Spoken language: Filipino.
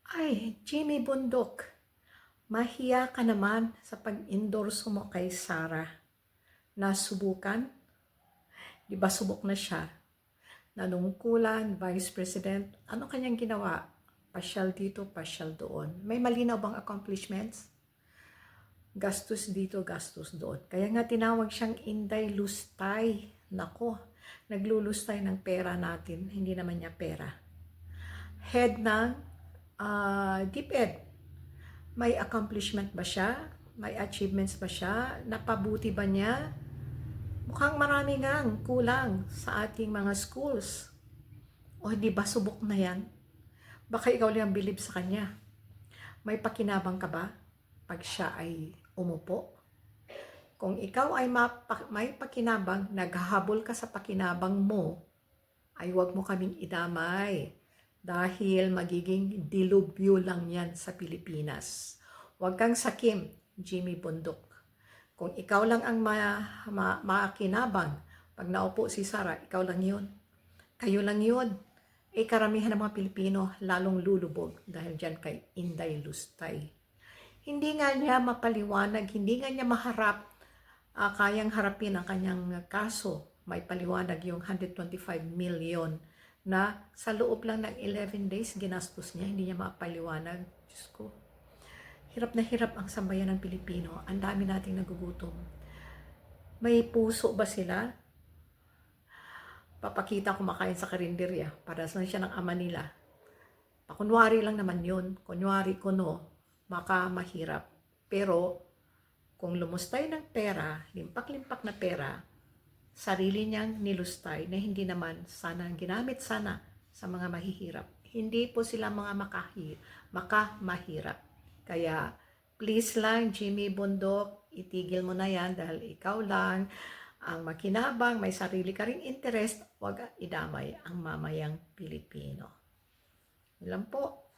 Ay, Jimmy Bundok, mahiya ka naman sa pag-endorso mo kay Sarah. Nasubukan? Di ba subok na siya? Nanungkulan, Vice President, ano kanyang ginawa? Pasyal dito, pasyal doon. May malinaw bang accomplishments? Gastos dito, gastos doon. Kaya nga tinawag siyang Inday Lustay. Nako, naglulustay ng pera natin, hindi naman niya pera. Head ng DepEd. May accomplishment ba siya? May achievements ba siya? Napabuti ba niya? Mukhang marami ngang kulang sa ating mga schools. O di ba subok na yan? Baka ikaw lang bilib sa kanya. May pakinabang ka ba pag siya ay umupo? Kung ikaw ay may pakinabang, naghahabol ka sa pakinabang mo, ay huwag mo kaming idamay. Dahil magiging dilubyo lang yan sa Pilipinas. Huwag kang sakim, Jimmy Bundok. Kung ikaw lang ang makinabang, pag naupo si Sarah, ikaw lang yun. Kayo lang yun. Karamihan ng mga Pilipino lalong lulubog dahil dyan kay Inday Lustay. Hindi nga niya mapaliwanag, hindi nga niya maharap, kayang harapin ang kanyang kaso. May paliwanag yung 125 million na sa loob lang ng 11 days ginastos niya, hindi niya mapaliwanag. Diyos ko, hirap na hirap ang sambayan ng Pilipino. Ang dami nating nagugutom. May puso ba sila? Papakita kumakain sa karinderya para saan siya ng ama nila. Pakunwari lang naman yun. Kunwari kuno, maka mahirap. Pero kung lumustay ng pera, limpak-limpak na pera, sarili niyang nilustay na hindi naman sana ginamit sana sa mga mahihirap. Hindi po sila mga makamahirap. Kaya please lang, Jimmy Bundok, itigil mo na yan dahil ikaw lang ang makinabang, may sarili ka ring interest, huwag idamay ang mamayang Pilipino. Ilan po?